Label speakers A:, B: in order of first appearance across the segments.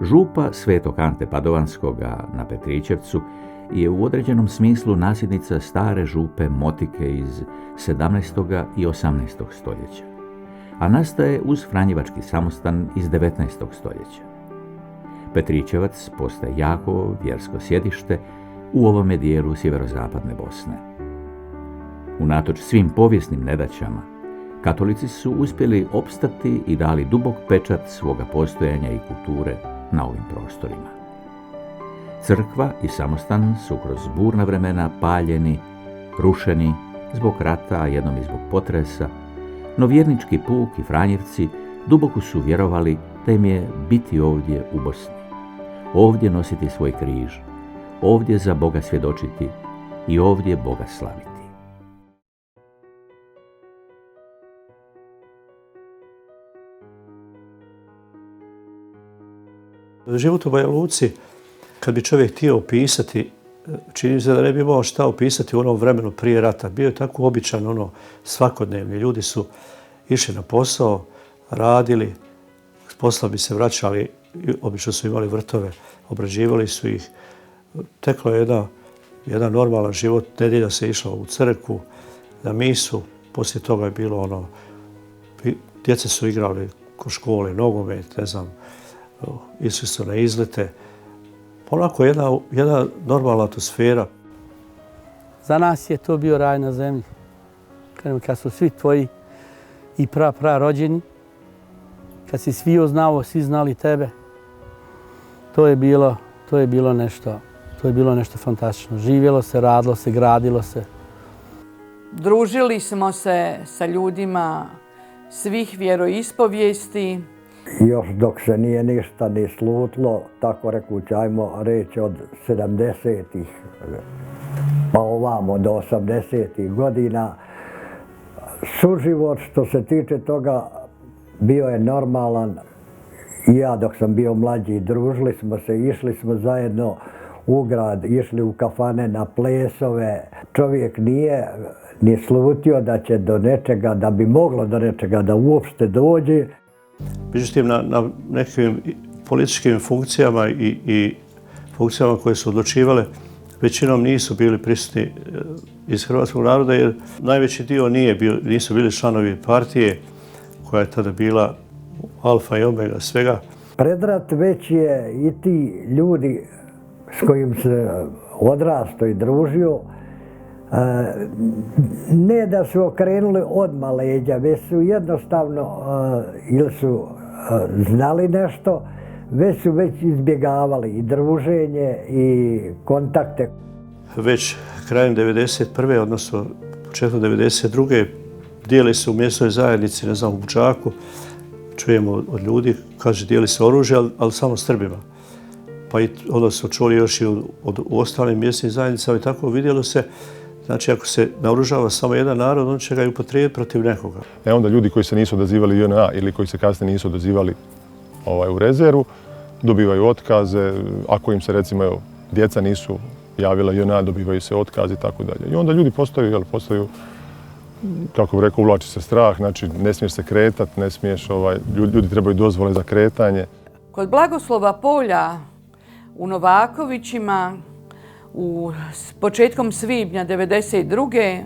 A: Župa Svetog Ante Padovanskoga na Petričevcu je u određenom smislu nasljednica stare župe Motike iz 17. i 18. stoljeća, a nastaje uz Franjevački samostan iz 19. stoljeća. Petričevac postaje jako vjersko sjedište u ovome dijelu sjeverozapadne Bosne. Unatoč svim povijesnim nedaćama, katolici su uspjeli opstati i dali dubok pečat svoga postojanja i kulture na ovim prostorima. Crkva i samostan su kroz burna vremena paljeni, rušeni zbog rata, a jednom i zbog potresa, no vjernički puk i Franjevci duboko su vjerovali da im je biti ovdje u Bosni, ovdje nositi svoj križ, ovdje za Boga svjedočiti i ovdje Boga slaviti.
B: Život u Banja Luci, kad bi čovjek htio opisati, čini se da ne bi imao šta opisati u onom vremenu prije rata. Bio je tako običan, svakodnevni. Ljudi su išli na posao, radili, s posla bi se vraćali, obično su imali vrtove, obrađivali su ih. Teklo je jedan normalan život. Nedjelja se išlo u crkvu, na misu, poslije toga je bilo djeca su igrali kod škole, nogomet, ne znam, išli su na izlete. Onako jedna normalna atmosfera.
C: Za nas je to bio raj na zemlji. Kad su svi tvoji i rođeni, kad si svi znao, svi znali tebe, to je bilo nešto fantastično. Živjelo se, radilo se, gradilo se.
D: Družili smo se sa ljudima svih vjeroispovijesti.
E: Još dok se nije ništa ni slutilo, tako rekući, ajmo reći od 70-ih pa ovamo do 80-ih godina, suživot što se tiče toga bio je normalan. I ja dok sam bio mlađi, družili smo se, išli smo zajedno u grad, išli u kafane na plesove. Čovjek nije ni slutio da će do nečega, da bi moglo do nečega da uopšte dođe.
B: Međutim, na nekim političkim funkcijama i funkcijama koje su odlučivale, većinom nisu bili prisutni iz hrvatskog naroda, jer najveći dio nisu bili članovi partije koja je tada bila alfa i omega svega.
E: Pred rat već je i ti ljudi s kojim se odrastao i družio, ne da su okrenuli odmah leđa, već su jednostavno ili su znali nešto, već su izbjegavali i druženje i kontakte.
B: Već krajem 1991. odnosno početkom 1992. dijeli se u mjesnoj zajednici, ne znam, u Bučaku, čujemo od ljudi, kaže dijeli se oružje, ali samo Srbima. Pa i onda su čuli još i od ostalim mjesnim zajednicama i tako vidjelo se. Znači, ako se naoružava samo jedan narod, on će ga i upotrijebiti protiv nekoga.
F: Onda ljudi koji se nisu odazivali JNA ili koji se kasnije nisu odazivali u rezervu, dobivaju otkaze. Ako im se, recimo, djeca nisu javila JNA, dobivaju se otkaze i tako dalje. I onda ljudi postaju, kako bih rekao, uvlači se strah, znači ne smiješ se kretati, ne smiješ, ljudi trebaju dozvole za kretanje.
D: Kod Blagoslova polja u Novakovićima, početkom svibnja 1992.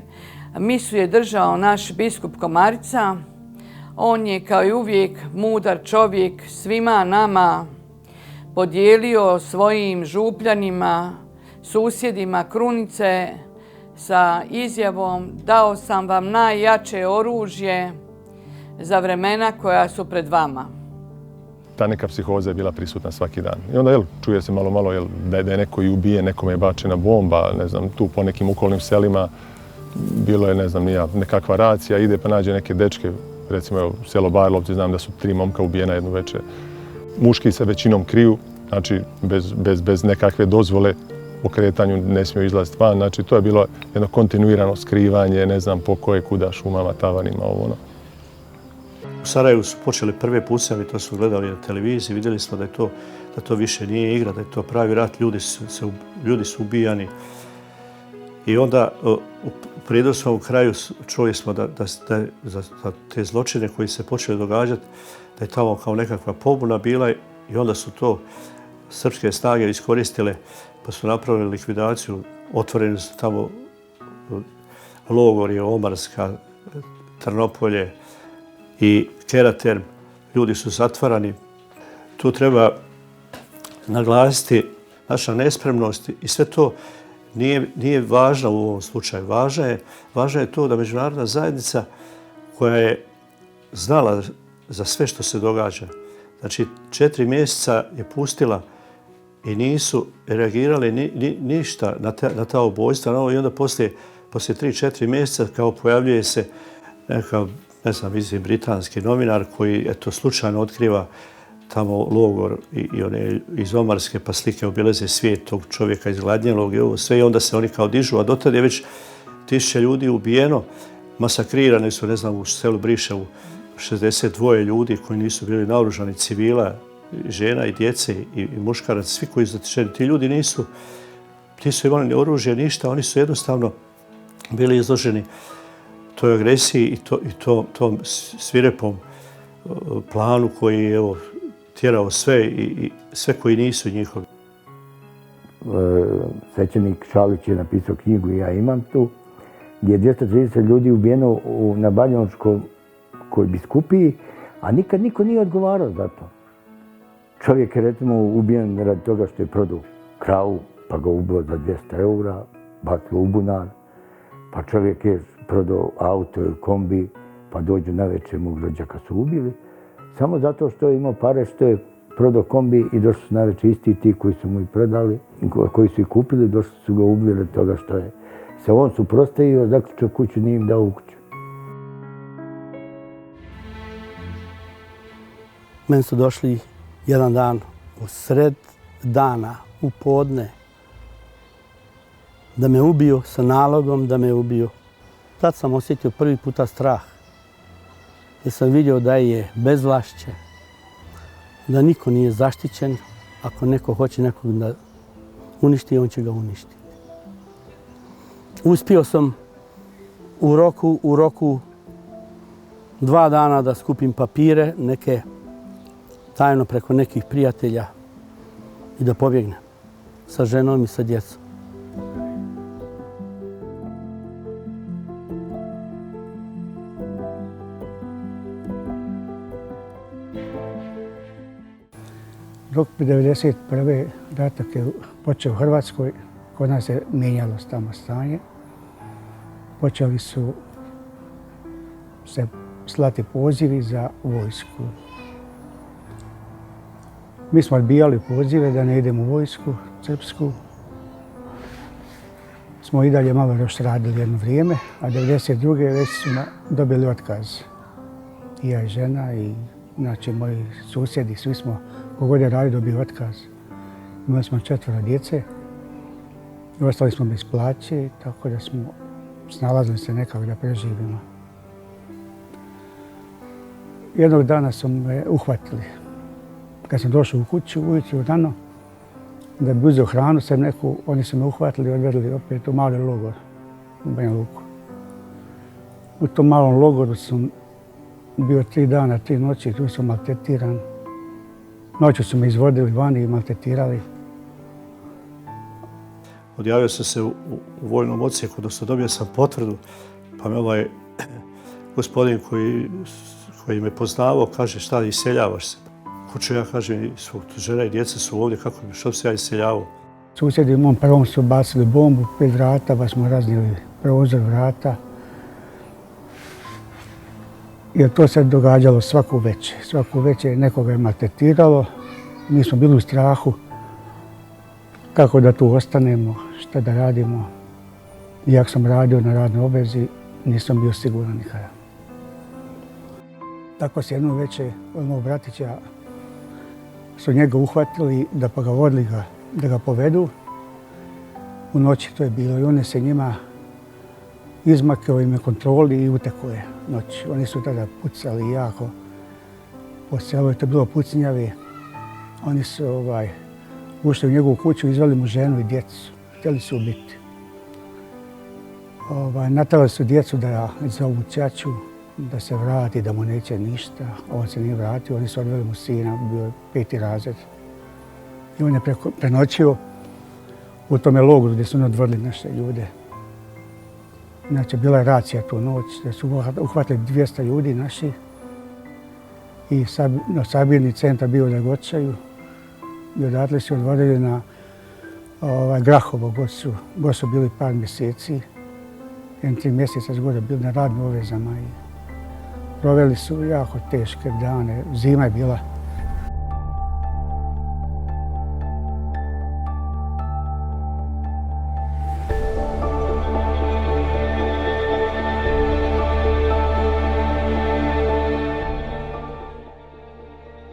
D: misu je držao naš biskup Komarica. On je kao i uvijek mudar čovjek svima nama podijelio svojim župljanima, susjedima krunice sa izjavom: dao sam vam najjače oružje za vremena koja su pred vama.
F: Ta neka psihoza je bila prisutna svaki dan. I onda čuje se malo da je neko i ubijen, nekome je bačena bomba, ne znam, tu po nekim okolnim selima bilo je, ne znam, nekakva racija, ide pa nađe neke dečke, recimo selo Barlovci, znam da su 3 momka ubijena jednu večer. Muški se većinom kriju, znači bez nekakve dozvole o kretanju ne smiju izlaziti van, znači to je bilo jedno kontinuirano skrivanje, ne znam po koje kuda, šumama, tavanima,
B: U Sarajevu su počeli prve pucnjave, to smo gledali na televiziji, vidjeli smo da to više nije igra, da je to pravi rat, ljudi su ubijani. I onda u Prijedorskom kraju čuli smo da za te zločine koji se počeli događati, da je tamo kao nekakva pobuna bila I onda su to srpske snage iskoristile pa su napravili likvidaciju. Otvoreni su tamo logori, Omarska, Trnopolje i Keraterm. Ljudi su zatvarani. Tu treba naglasiti naša nespremnost i sve to nije važno u ovom slučaju. Važno je to da međunarodna zajednica koja je znala za sve što se događa. Znači, 4 mjeseca je pustila i nisu reagirali ništa na ta ubojstva. I onda poslije 3-4 mjeseca kao pojavljuje se neka, ne znam, britanski novinar koji slučajno otkriva tamo logor i one iz Omarske, pa slike obileze svijet tog čovjeka izgladnjelog i ovo sve, i onda se oni kao dižu, a dotad je već 1000 ljudi ubijeno, masakrirani su, ne znam, u selu Briševu 62 ljudi koji nisu bili naoružani, civila, žena i djece i muškaraca, svi koji su zatečeni. Ti ljudi nisu imali ni oružje, ništa, oni su jednostavno bili izloženi toj agresiji i tom svirepom planu koji je tjerao sve i sve koji nisu njihovi.
G: Svećenik Šalić je napisao knjigu i ja imam tu, gdje je 230 ljudi ubijeno na Banjalučkoj biskupiji, a nikad niko nije odgovarao za to. Čovjek je recimo ubijen radi toga što je prodao kravu, pa ga ubilo za 200 eura, bacilo u bunar, pa čovjek je prodao auto ili kombi, pa dođu navečer mog rođaka su ubili, samo zato što je imao pare, što je prodao kombi i došli su navečer isti ti koji su mu i prodali, koji su i kupili, došli su ga ubili radi toga što je se on suprotstavio, zaključao kuću, nije im dao u kuću.
C: Meni su došli jedan dan u sred dana, u podne, da me ubiju sa nalogom da me ubiju. Tad sam osjetio prvi puta strah. Jer sam vidio da je bezvlašće, da niko nije zaštićen. Ako neko hoće nekog da uništi, on će ga uništiti. Uspio sam u roku 2 dana da skupim papire, neke tajno preko nekih prijatelja i da pobjegnem sa ženom i sa djecom.
H: Rok 1991. ratak je počeo u Hrvatskoj, kod nas je mijenjalo tamo stanje. Počeli su se slati pozivi za vojsku. Mi smo odbijali pozive da ne idemo u vojsku srpsku. Smo i dalje malo još radili jedno vrijeme, a 1992. već smo dobili otkaz. I ja i žena i znači moji susjedi, svi smo kogod je radio dobio otkaz. Imali smo 4 djece i ostali smo bez plaće, tako da smo snalazili se nekako da preživimo. Jednog dana su me uhvatili. Kad sam došao u kuću, ujutro rano, da bi uzeo hranu sam neku, oni su me uhvatili i odvedli opet u mali logor u Banja Luku. U tom malom logoru sam bio 3 dana, 3 noći, tu sam maltretiran. Noću su me izvodili vani i maltretirali.
B: Odjavio sam se u vojnom odsjeku, odnosno dobio sam potvrdu, pa me ovaj gospodin koji me poznavao kaže šta iseljavaš se. Kuću ja kažem, žena i djeca su ovdje, što bi se ja iseljavao?
H: Susjedi u mom prvom su bacili bombu, 5 vrata, pa smo raznijeli prozor vrata. Jer to se događalo svaku večer. Svaku večer nekoga je maltretiralo. Mi smo bili u strahu kako da tu ostanemo, šta da radimo. Iako sam radio na radnoj obvezi, nisam bio siguran nikada. Tako se jednu večer od mog bratića su njega uhvatili da pa ga vodili da ga povedu. U noći to je bilo i on je se njima izmakao im je kontroli i utekao je noć. Oni su tada pucali jako. Po selu je to bilo pucnjavi. Oni su ušli u njegovu kuću, izveli mu ženu i djecu. Htjeli su ubiti. Natali su djecu da zovu ćaću. da se vrati, da mu neće ništa. On se nije vratio, oni su odveli mu sina, bio je 5. razred. I on je prenoćio u tome logoru gdje su odvrli naše ljude. Znači, bila je racija tu noć, da su uhvatili 200 ljudi naših. I sabirni centar bio na Gočaju. I odatle su odvodili na Grahovo, gdje su bili par mjeseci. 3 mjeseca su gore bili na radnim ovezama i proveli su jako teške dane. Zima je bila.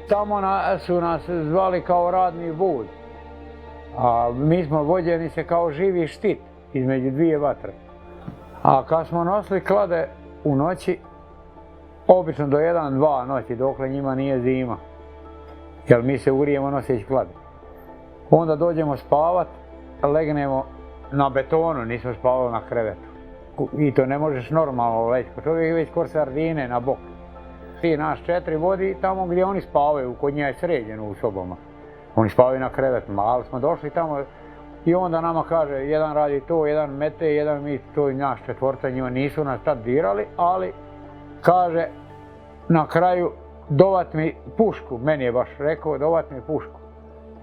I: Tamo su nas zvali kao radni vod, a mi smo vođeni se kao živi štit između 2 vatre. A kad smo nosili klade u noći, obično do 1-2 noći, dokle njima nije zima, jer mi se ugrijemo noseći klade. Onda dođemo spavat, legnemo na betonu, nismo spavali na krevetu. I to ne možeš normalno leći, čovjek je već kod sardine na bok. I nas 4 vodi tamo gdje oni spavaju, kod nje je sređeno u sobama. Oni spavaju na krevetima, ali smo došli tamo i onda nama kaže, jedan radi to, jedan mete, jedan mi to i naš 4, njima nisu nas tad dirali, ali kaže na kraju dovat mi pušku, meni je baš rekao dovat mi pušku.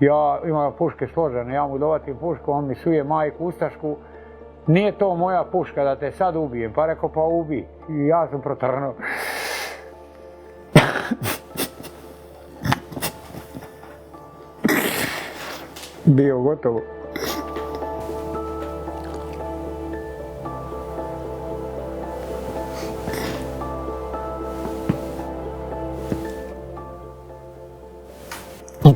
I: Ja imam puške složene, ja mu dovatim pušku, on mi suje majku ustašku, nije to moja puška da te sad ubijem, pa rekao pa ubij. I ja sam protrnuo. Bio gotovo.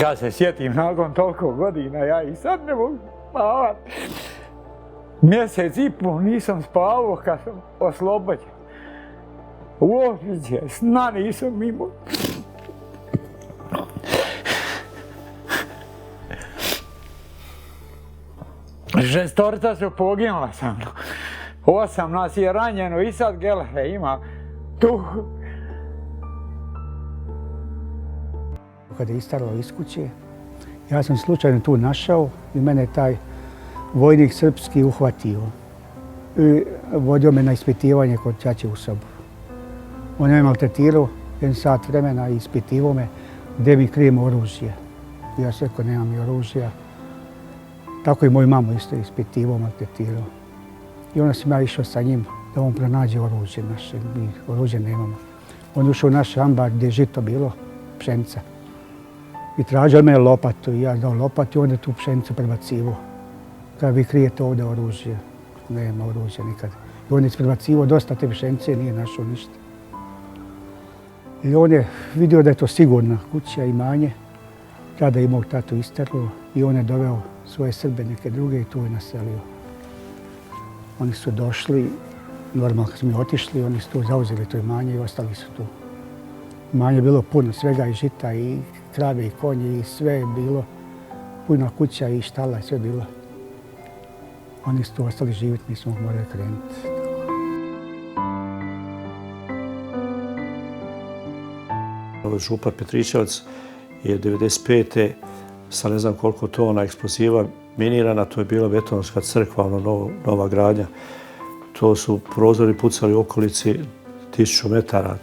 I: Kad se sjetim nakon toliko godina, ja i sad ne mogu spavat. Mjesec i pol nisam spavao kad sam oslobođen. Uopće sna nisam imao. Šestorica su poginula sa mnom. 8 nas je ranjeno i sad Gelehe ima tu.
H: Kada je istaralo iz kuće, ja sam slučajno tu našao i mene je taj vojnik srpski uhvatio. I vodio me na ispitivanje kod ćaće u sobu. On je me maltretirao 1 sat vremena i ispitivao me gdje mi krijem oružje. Ja sam rekao, nemam mi oružja. Tako i moju mamu isto ispitivao, maltretirao. I onda sam ja išao sa njim da on pronađe oružje naše. Mi oružje nemamo. On ušao u naš ambar gdje je žito bilo, pšenica. I tražio me lopatu i ja dao lopatu i onda tu pšenicu prebacivao. Kada vi krijete ovdje oružje, nema oružja nikad. I on je prebacivao dosta te pšenice i nije našao ništa. I on je vidio da je to sigurna kuća, imanje. Tada je mog tatu isterlo i on je doveo svoje Srbe, neke druge i tu je naselio. Oni su došli, normalno kad smo mi otišli, oni su tu zauzeli to imanje i ostali su tu. Imanje je bilo puno svega i žita i krave i konje i sve je bilo. Puno kuća i štala, sve bilo. Oni su tu ostali živjeti, mi smo morali krenuti.
B: Župa Petričevac je 95. sa ne znam koliko tona eksploziva minirana, to je bila betonska crkva, nova gradnja. To su prozori pucali u okolici 1000 metara.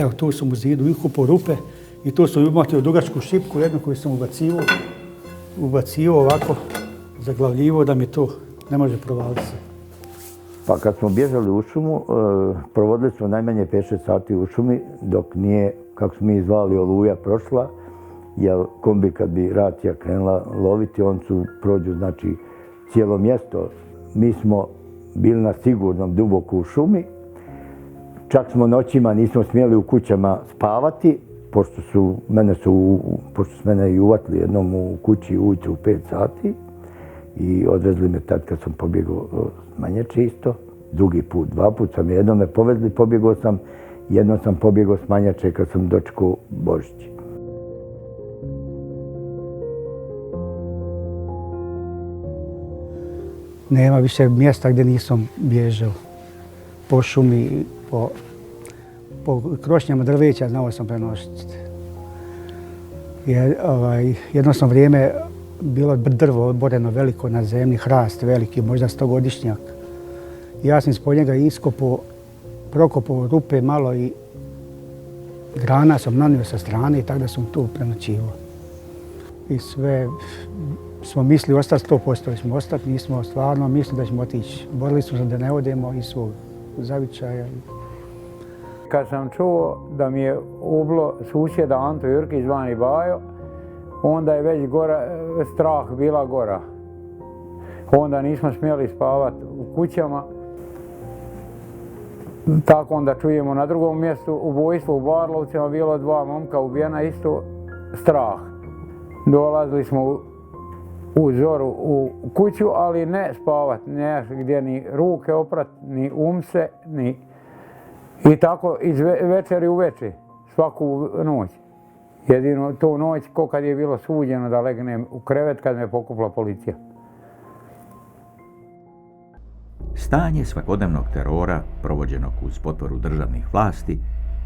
H: Evo, tu sam u zidu iskopao rupe i tu sam umatio dugačku šipku, jednu koju sam ubacio ovako, zaglavljivo da mi to ne može provaliti se.
G: Pa kad smo bježali u šumu, provodili smo najmanje 5-6 sati u šumi, dok nije, kako smo mi zvali, oluja prošla, jer kombi kad bi racija krenula loviti, on su prođu, znači, cijelo mjesto. Mi smo bili na sigurnom duboko u šumi, čak smo noćima nismo smjeli u kućama spavati, pošto su mene i uvatili jednom u kući ujutru u 5 sati i odvezli me tad kad sam pobjegao s Manjače isto. Drugi put, 2 put sam jednom me povezli, pobjegao sam, jednom sam pobjegao s Manjače kad sam dočekao Božić.
H: Nema više mjesta gdje nisam bježao. Po šumi, po krošnjama drveća znao sam prenošiti. Jedno sam vrijeme bilo drvo odboreno veliko na zemlji, hrast veliki, možda 100-godišnjak. Ja sam ispod njega iskopao, prokopao rupe malo i grana sam nanio sa strane i tako da sam tu prenoćivao. I sve smo mislili ostati 100% da ćemo ostati, nismo stvarno mislili da ćemo otići. Borili smo se da ne odemo iz svog zavičaja.
I: Kad sam čuo da mi je ubilo susjeda Anto Jurkić zvani Bajo, onda je već strah bila gora. Onda nismo smjeli spavati u kućama. Tako onda čujemo na drugom mjestu ubojstvo u Barlovcima, bilo 2 momka ubijena, isto strah. Dolazili smo u zoru u kuću, ali ne spavati, ne gdje ni ruke oprat, ni umse, ni... I tako iz večeri u večer, svaku noć. Jedino tu noć, ko kad je bilo suđeno da legnem u krevet kad me pokupila policija.
A: Stanje svakodnevnog terora, provođenog uz potporu državnih vlasti,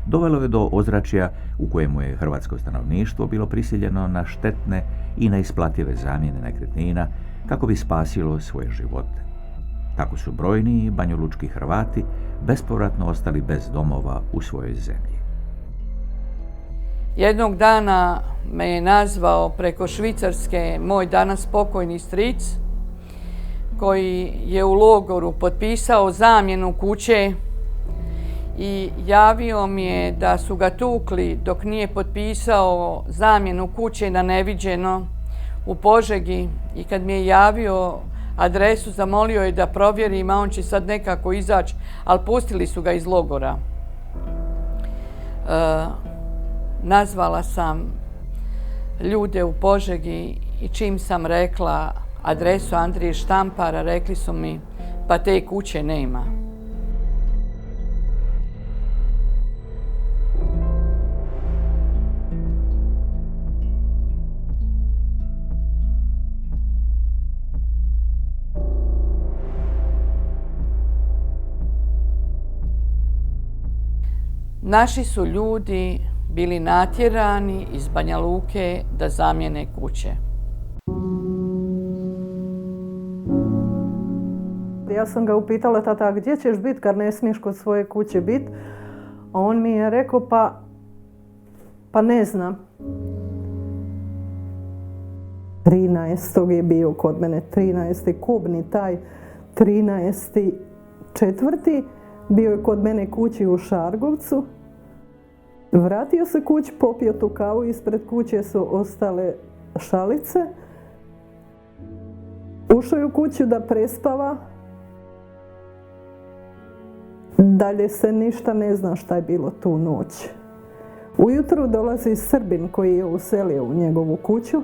A: dovelo je do ozračja u kojemu je hrvatsko stanovništvo bilo prisiljeno na štetne i neisplative zamjene nekretnina kako bi spasilo svoje živote. Tako su brojni banjalučki Hrvati bespovratno ostali bez domova u svojoj zemlji.
D: Jednog dana me je nazvao preko Švicarske moj danas pokojni stric, koji je u logoru potpisao zamjenu kuće i javio mi je da su ga tukli dok nije potpisao zamjenu kuće na neviđeno u Požegi, i kad mi je javio adresu zamolio je da provjerim, a on će sad nekako izaći, ali pustili su ga iz logora. Nazvala sam ljude u Požegi i čim sam rekla adresu Andrije Štampara, rekli su mi pa te kuće nema. Naši su ljudi bili natjerani iz Banja Luke da zamijene kuće.
J: Ja sam ga upitala, tata, gdje ćeš biti kad ne smiješ kod svoje kuće biti? A on mi je rekao, pa ne znam. 13. je bio kod mene, 13. kubni, taj 13.4. bio je kod mene kući u Šargovcu. Vratio se kući, popio tu kavu, ispred kuće su ostale šalice. Ušao je u kuću da prespava. Dalje se ništa ne zna šta je bilo tu noć. Ujutro dolazi Srbin koji je uselio u njegovu kuću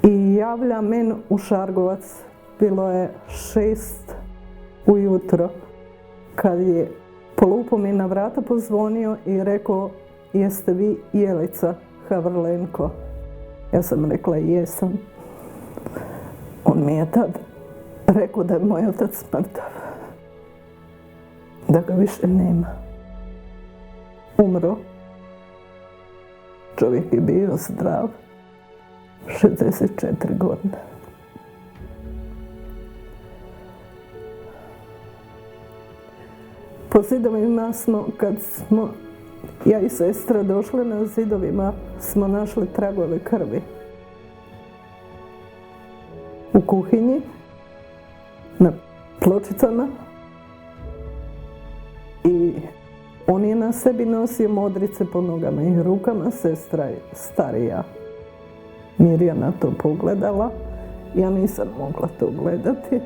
J: i javlja men u Šargovac. Bilo je 6 ujutro kad je polupom mi na vrata pozvonio i rekao, jeste vi Jelica Havrlenko? Ja sam rekla, jesam. On mi je tad rekao da je moj otac mrtav, da ga više nema. Umro. Čovjek je bio zdrav, 64 godine. Po zidovima smo, kad smo ja i sestra došli na zidovima, smo našli tragove krvi. U kuhinji, na pločicama. I on je na sebi nosio modrice po nogama i rukama, sestra je starija. Mirjana to pogledala. Ja nisam mogla to gledati.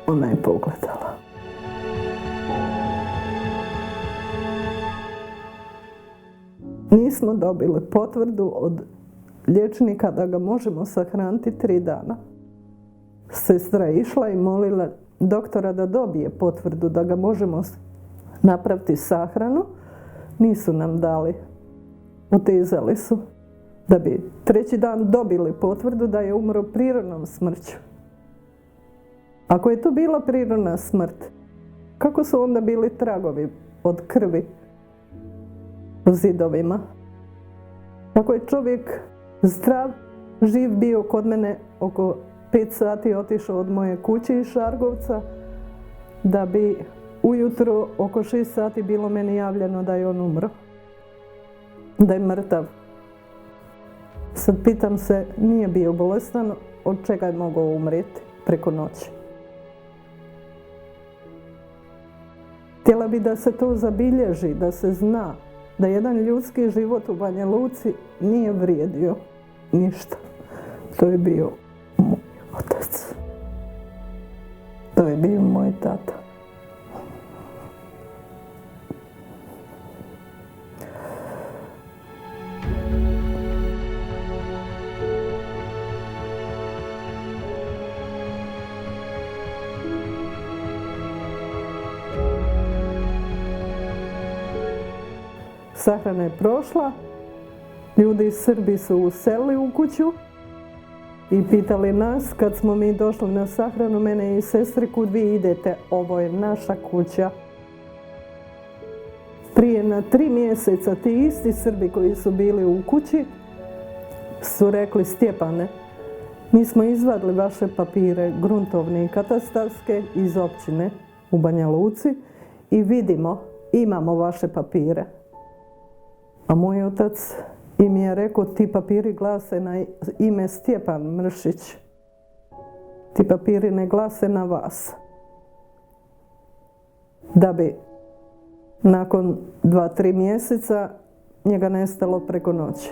J: Ona je pogledala. Nismo dobili potvrdu od liječnika da ga možemo sahraniti 3 dana. Sestra je išla i molila doktora da dobije potvrdu da ga možemo napraviti sahranu. Nisu nam dali. Otezali su da bi 3. dan dobili potvrdu da je umro prirodnom smrću. Ako je to bila prirodna smrt, kako su onda bili tragovi od krvi u zidovima? Ako je čovjek zdrav, živ bio kod mene oko 5 sati otišao od moje kuće iz Šargovca, da bi ujutro oko 6 sati bilo meni javljeno da je on umro, da je mrtav. Sad pitam se, nije bio bolestan, od čega je mogao umrijeti preko noći? Htjela bi da se to zabilježi, da se zna da jedan ljudski život u Banja Luci nije vrijedio ništa. To je bio moj otac. To je bio moj tata. Sahrana je prošla, ljudi iz Srbije su uselili u kuću i pitali nas, kad smo mi došli na sahranu, mene i sestre, kud vi idete, ovo je naša kuća. Prije na 3 mjeseca ti isti Srbi koji su bili u kući su rekli, Stjepane, mi smo izvadili vaše papire, gruntovne i katastarske, iz općine u Banja Luci i vidimo, imamo vaše papire. A moj otac im je rekao, ti papiri glase na ime Stjepan Mršić. Ti papiri ne glase na vas. Da bi nakon 2-3 mjeseca njega nestalo preko noći.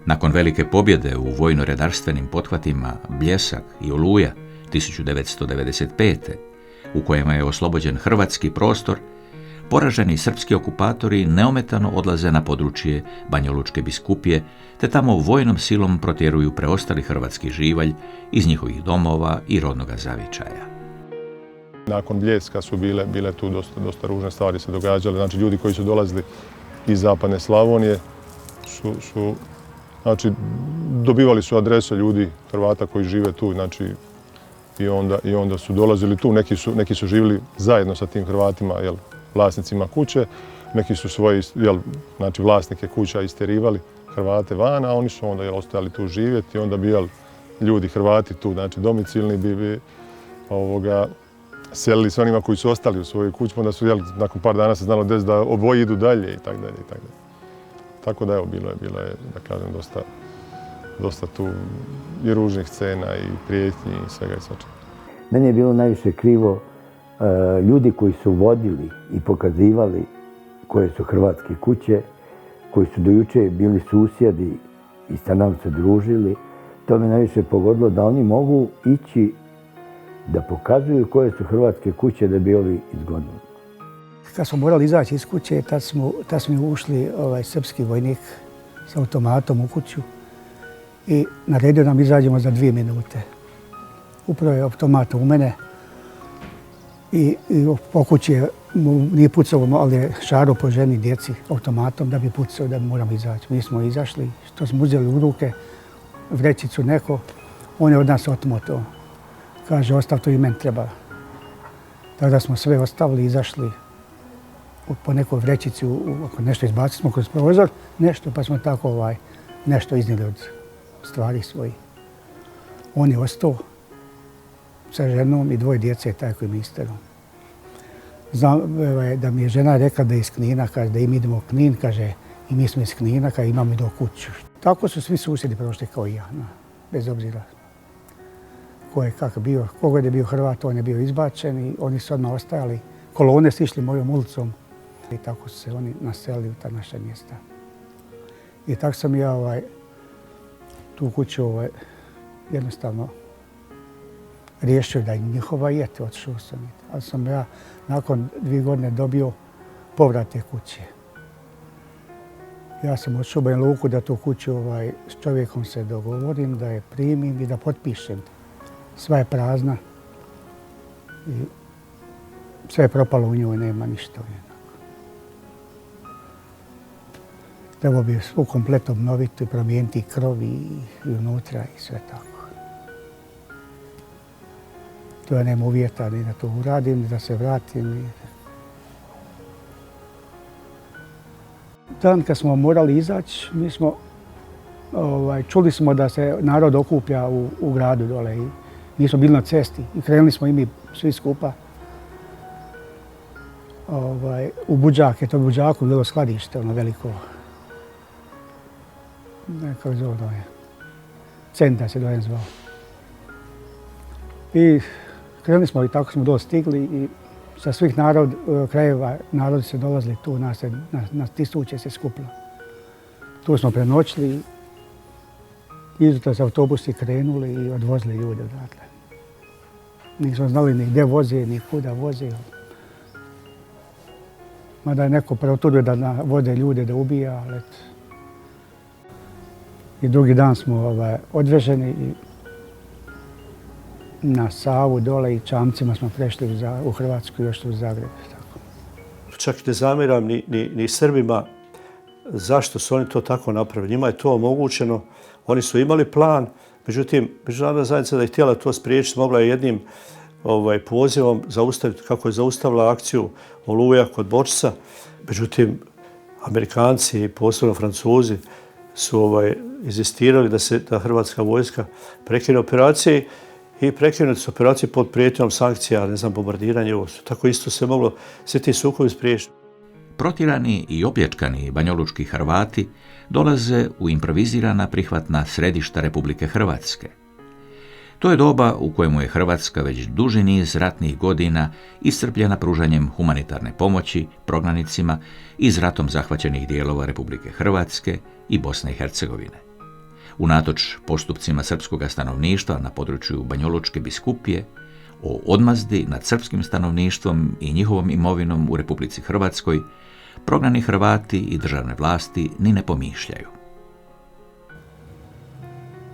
A: Nakon velike pobjede u vojno-redarstvenim pothvatima Bljesak i Oluja 1995. u kojima je oslobođen hrvatski prostor, poraženi srpski okupatori neometano odlaze na područje Banjalučke biskupije, te tamo vojnom silom protjeruju preostali hrvatski živalj iz njihovih domova i rodnoga zavičaja.
F: Nakon Bljeska su bile tu dosta ružne stvari se događale. Znači, ljudi koji su dolazili iz zapadne Slavonije su znači, dobivali su adrese ljudi, Hrvata koji žive tu, znači, i onda su dolazili tu. Neki su živjeli zajedno sa tim Hrvatima, vlasnicima kuće, neki su svoji, znači, vlasnike kuća isterivali Hrvate van, a oni su onda ostajali tu živjeti i onda bi ljudi, Hrvati tu, znači, domicilni bi selili s onima koji su ostali u svojoj kući, onda su, nakon par dana se znalo desiti da oboji idu dalje i tako dalje i tako dalje. Tako da bilo je, da kažem, dosta tu i ružnih scena i prijetnji i svega i svačega.
G: Meni je bilo najviše krivo ljudi koji su vodili i pokazivali koje su hrvatske kuće, koji su do juče bili susjedi i sa nam se družili. To me najviše pogodilo da oni mogu ići da pokazuju koje su hrvatske kuće da bi ovi izgonili.
H: Kad smo morali izaći iz kuće, tad smo ušli srpski vojnik s automatom u kuću i naredio nam izađemo za 2 minute. Upravo je automat u mene i po kući nije pucao, ali je šarao po ženi, djeci automatom da bi pucao, da bi moramo izaći. Mi smo izašli, što smo uzeli u ruke, vrećicu neko, on je od nas otmo to. Kaže, ostav to i meni treba. Tako da smo sve ostavili i izašli po nekoj vrećici, ako nešto izbacili smo kroz prozor, nešto, pa smo tako nešto iznijeli od stvari svojih. On je ostao sa ženom i 2 djece, taj koji mi isterao. Znam da mi je žena rekla da je iz Knina, kaže da im idemo u Knin, kaže i mi smo iz Knina, kaže imamo i do kuću. Tako su svi susjedi prošli kao i ja, bez obzira ko je kako bio. Kogod je bio Hrvat, on je bio izbačen i oni su odmah ostajali. Kolone su išli mojom ulicom i tako su se oni naselili u ta naša mjesta. I tako sam ja tu kuću jednostavno riješio da je njihova i eto, otišao sam. Ali sam ja nakon 2 godine dobio povrat te kuće. Ja sam otišao u Banja Luku da tu kuću s čovjekom se dogovorim, da je primim i da potpišem. Sva je prazna i sve je propalo u njoj, nema ništa u njoj. Trebalo bi svu kompletno obnoviti, promijeniti krov i unutra i sve tako. To ja nema uvjeta ni da to uradim, ni da se vratim. Dan kad smo morali izaći, čuli smo da se narod okuplja u gradu dole i mi smo bili na cesti i krenuli smo i mi svi skupa u Buđake. To je u Buđaku bilo skladište, ono veliko. Kako zove to je? Centar se dojem zvao. I krenuli smo i tako smo dostigli i sa svih krajeva narodi se dolazili tu, na tisuće se skupilo. Tu smo prenoćili, izutra se autobusi krenuli i odvozili ljude odatle. Nismo znali ni gdje voze, ni kuda voze. Mada je neko proturio da vode ljude da ubija, ali i drugi dan smo odveženi i na Savu dole i čamcima smo prešli u Hrvatsku i još u Zagreb.
B: Čak ne zamjeram ni Srbima zašto su oni to tako napravili. Njima je to omogućeno, oni su imali plan, međutim, međunarodna zajednica da je htjela to spriječiti, mogla je jednim pozivom zaustaviti, kako je zaustavila akciju Oluja kod Bočica. Međutim, Amerikanci i posebno Francuzi su inzistirali da hrvatska vojska prekine operacije i prekinuti su operacije pod prijetnjom sankcija, bombardiranje. Tako isto se moglo sve ti sukobi spriječiti.
A: Protjerani i opljačkani banjalučki Hrvati dolaze u improvizirana prihvatna središta Republike Hrvatske. To je doba u kojemu je Hrvatska već duži niz ratnih godina iscrpljena pružanjem humanitarne pomoći prognanicima iz ratom zahvaćenih dijelova Republike Hrvatske i Bosne i Hercegovine. Unatoč postupcima srpskog stanovništva na području Banjalučke biskupije, o odmazdi nad srpskim stanovništvom i njihovom imovinom u Republici Hrvatskoj, prognani Hrvati i državne vlasti ni ne pomišljaju.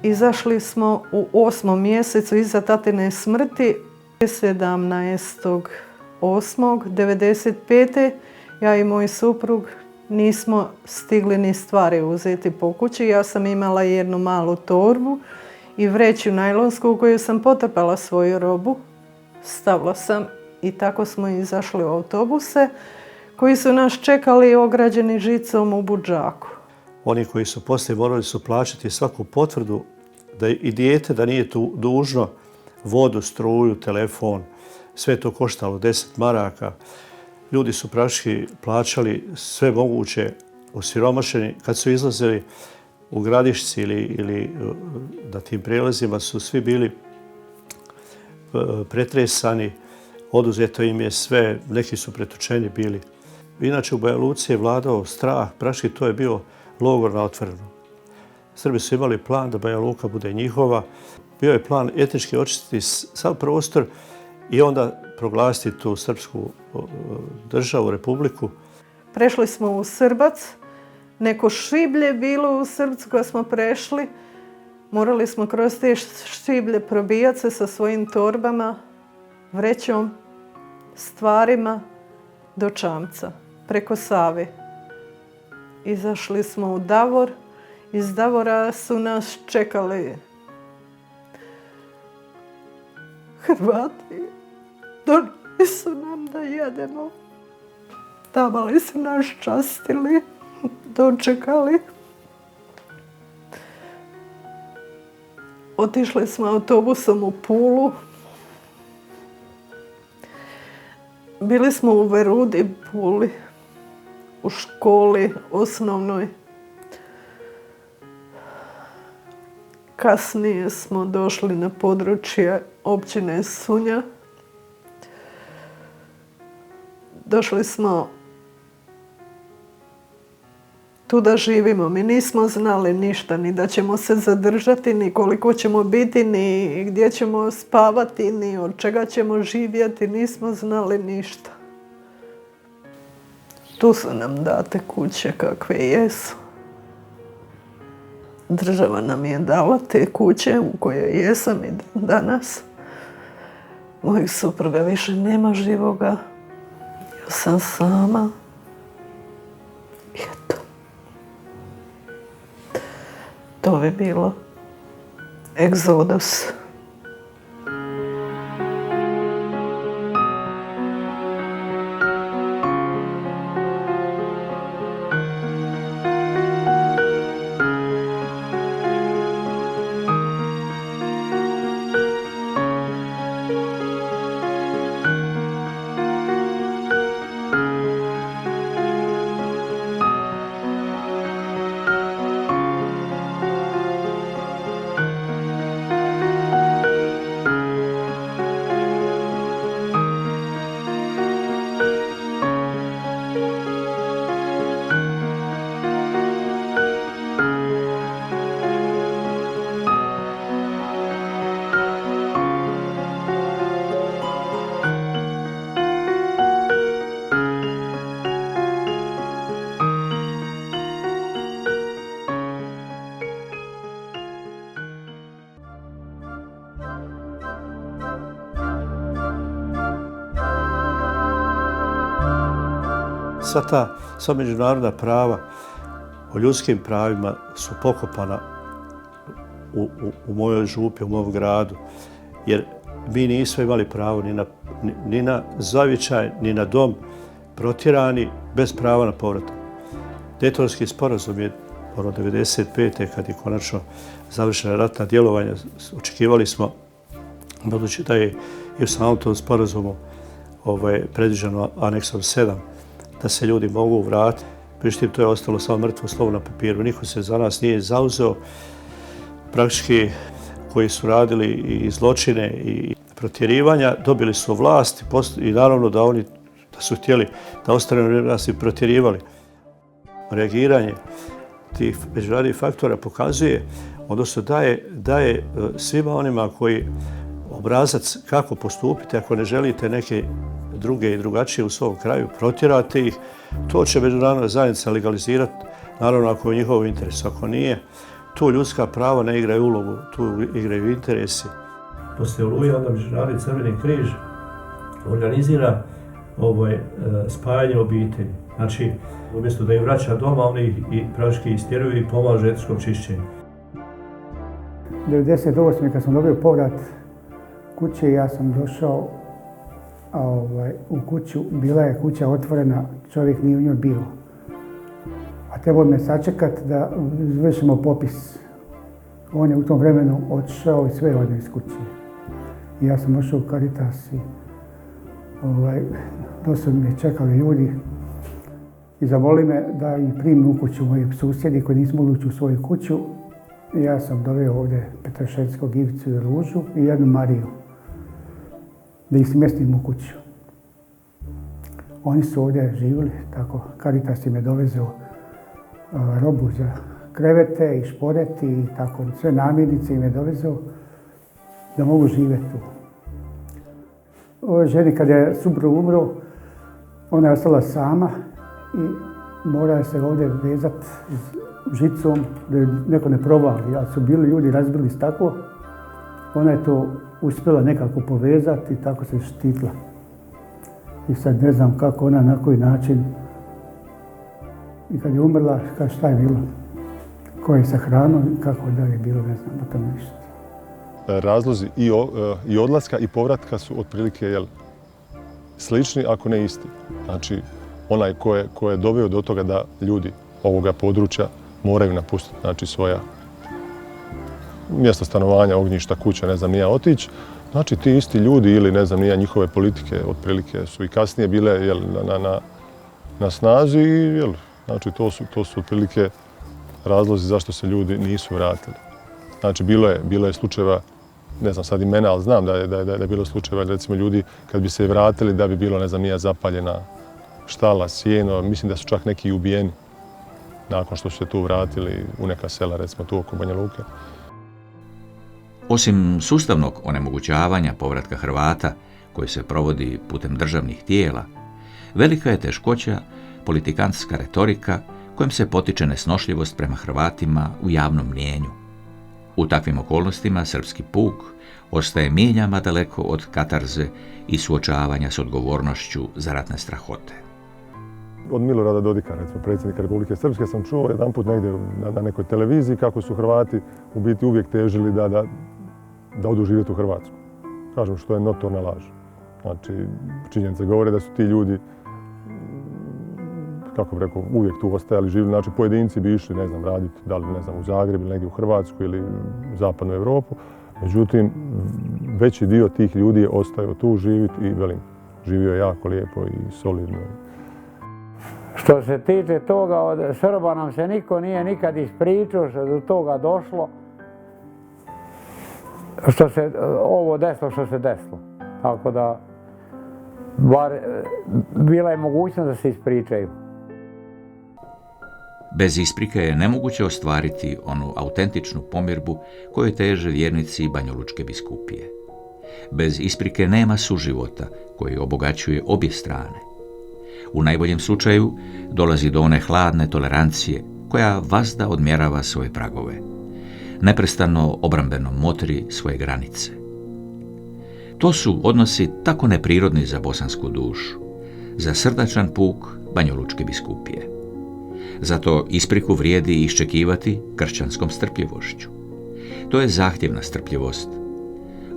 J: Izašli smo u 8. mjesecu iza tatine smrti, 17.8.1995. Ja i moj suprug nismo stigli ni stvari uzeti po kući. Ja sam imala jednu malu torbu i vreću najlonsku u koju sam potrpala svoju robu. Stavila sam i tako smo izašli u autobuse koji su nas čekali ograđeni žicom u Buđaku.
B: Oni koji su poslije morali su plaćati svaku potvrdu da i dijete da nije dužno vodu, struju, telefon. Sve to koštalo 10 maraka. Ljudi su praktički plaćali sve moguće osiromašeni. Kad su izlazili u Gradišci ili na tim prijelazima su svi bili pretresani, oduzeto im je sve, neki su pretučeni bili. Inače u Banja Luci je vladao strah, praktički to je bio logor na otvoreno. Srbi su imali plan da Banja Luka bude njihova. Bio je plan etnički očistiti sav prostor i onda proglasiti tu srpsku državu, republiku.
J: Prešli smo u Srbac, neko šiblje bilo u Srbcu koje smo prešli. Morali smo kroz te šiblje probijati se sa svojim torbama, vrećom, stvarima do Čamca, preko Save. Izašli smo u Davor, iz Davora su nas čekali Hrvati. Donijeli su nam da jedemo. Tamali su nas častili, dočekali. Otišli smo autobusom u Pulu. Bili smo u Verudi, Puli, u školi osnovnoj. Kasnije smo došli na područje općine Sunja. Došli smo tu da živimo. Mi nismo znali ništa, ni da ćemo se zadržati, ni koliko ćemo biti, ni gdje ćemo spavati, ni od čega ćemo živjeti. Nismo znali ništa. Tu su nam date kuće kakve jesu. Država nam je dala te kuće u kojoj jesam i danas. Mojih supruga više nema živoga. Ja sam sama. I eto. To bi bilo egzodus.
B: Sva međunarodna prava o ljudskim pravima su pokopana u mojoj župi, u mom gradu, jer mi nismo imali pravo ni na zavičaj, ni na dom, protjerani bez prava na povratak. Dejtonski sporazum je 1995. kad je konačno završena ratna djelovanja, očekivali smo, budući da je i u samom tom sporazumu predviđeno aneksom 7, da se ljudi mogu vratiti. Prištim, to je ostalo samo mrtvo slovo na papiru. Niko se za nas nije zauzeo. Praktički koji su radili i zločine i protjerivanja, dobili su vlast i naravno da oni da su htjeli da ostane nas i protjerivali. Reagiranje tih međunarodnih faktora pokazuje, odnosno daje svima onima koji obrazac kako postupiti ako ne želite neke druge i drugačije u svom kraju, protjerate ih. To će međunarodna zajednica legalizirati, naravno ako je u njihovom interesu. Ako nije, tu ljudska prava ne igraju ulogu, tu igraju interesi. Poslije Oluje onda Međunarodni Crveni križ organizira spajanje obitelji. Znači, umjesto da ih vraća doma, oni ih praktički istjeruju i pomažu etničkom čišćenju.
H: 1998. kad sam dobio povrat kuće, ja sam došao u kuću. Bila je kuća otvorena, čovjek nije u njoj bio. A trebalo me sačekati da izvršimo popis. On je u tom vremenu otišao i sve odnio iz kuće. I ja sam došao u Caritas i dosta me čekali ljudi i zamoli me da ih primim u kuću moji susjedi koji nisu mogli ući u svoju kuću. I ja sam doveo ovdje Petrošeckog Ivicu i Ružu i jednu Mariju da ih smjestim u kuću. Oni su ovdje živjeli, tako Caritas im je dovezao robu za krevete i šporeti i tako sve namirnice im je dovezao da mogu živjeti tu. Ovoj ženi kad je suprug umro, ona je ostala sama i mora se ovdje vezati žicom da je neko ne provali. Ali su bili ljudi razbili staklo, ona je to uspjela nekako povezati i tako se štitila. I sad ne znam kako ona, na koji način. I kad je umrla, šta je bilo? Ko je sa hranom i kako da je bilo, ne znam o tome ništa.
F: Razlozi i odlaska i povratka su otprilike slični, ako ne isti. Znači, onaj ko je doveo do toga da ljudi ovoga područja moraju napustiti, znači svoja mjesta stanovanja, ognjišta, kuća, ne znam ni ja, otići. Znači ti isti ljudi ili ne znam ni ja, njihove politike otprilike su i kasnije bile na snazi i znači to su otprilike razlozi zašto se ljudi nisu vratili. Znači bilo je slučajeva, ne znam sad imena, ali znam da je bilo slučajeva, recimo ljudi kad bi se vratili da bi bilo, ne znam ni ja, zapaljena štala, sjeno, mislim da su čak neki i ubijeni nakon što su se tu vratili u neka sela, recimo tu oko Banja Luke.
A: Osim sustavnog onemogućavanja povratka Hrvata, koji se provodi putem državnih tijela, velika je teškoća politikantska retorika kojom se potiče nesnošljivost prema Hrvatima u javnom mnijenju. U takvim okolnostima srpski puk ostaje miljama daleko od katarze i suočavanja s odgovornošću za ratne strahote.
F: Od Milorada Dodika, recimo predsjednika Republike Srpske, sam čuo jedanput negdje na nekoj televiziji kako su Hrvati u biti uvijek težili da odu živjeti u Hrvatsku. Kažem što je notorna laž. Znači, činjenice govore da su ti ljudi, kako bih rekao, uvijek tu ostajali, živjeli. Znači, pojedinci bi išli, ne znam, raditi, da li, ne znam, u Zagreb ili negdje u Hrvatsku ili u zapadnu Europu. Međutim, veći dio tih ljudi je ostao tu živjeti i, velim, živio je jako lijepo i solidno.
I: Što se tiče toga, od Srba nam se niko nije nikad ispričao što je do toga došlo. Ovo desilo što se desilo. Tako da, bar bila je mogućnost da se ispričaju.
A: Bez isprike je nemoguće ostvariti onu autentičnu pomirbu kojoj teže vjernici Banjalučke biskupije. Bez isprike nema suživota koji obogaćuje obje strane. U najboljem slučaju dolazi do one hladne tolerancije koja vazda odmjerava svoje pragove. Neprestano obrambeno motri svoje granice. To su odnosi tako neprirodni za bosansku dušu, za srdačan puk Banjalučke biskupije. Zato ispriku vrijedi iščekivati kršćanskom strpljivošću. To je zahtjevna strpljivost.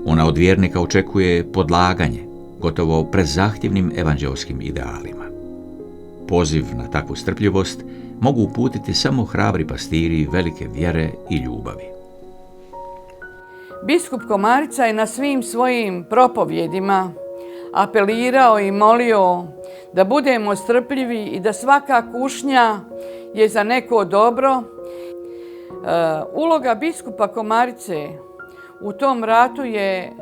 A: Ona od vjernika očekuje podlaganje, gotovo prezahtjevnim evanđelskim idealima. Poziv na takvu strpljivost mogu uputiti samo hrabri pastiri velike vjere i ljubavi.
D: Biskup Komarica je na svim svojim propovjedima apelirao i molio da budemo strpljivi i da svaka kušnja je za neko dobro. Uloga biskupa Komarice u tom ratu je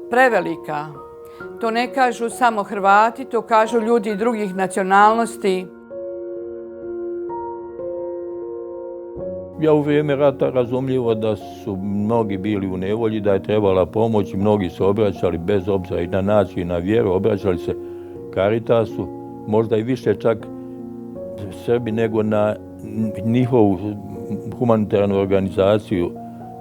D: prevelika. To ne kažu samo Hrvati, to kažu ljudi drugih nacionalnosti.
K: Ja u vrijeme rata razumljivo da su mnogi bili u nevolji, da je trebala pomoć i mnogi su obraćali bez obzira i na naciju i na vjeru, obraćali se Caritasu, možda i više čak Srbi nego na njihovu humanitarnu organizaciju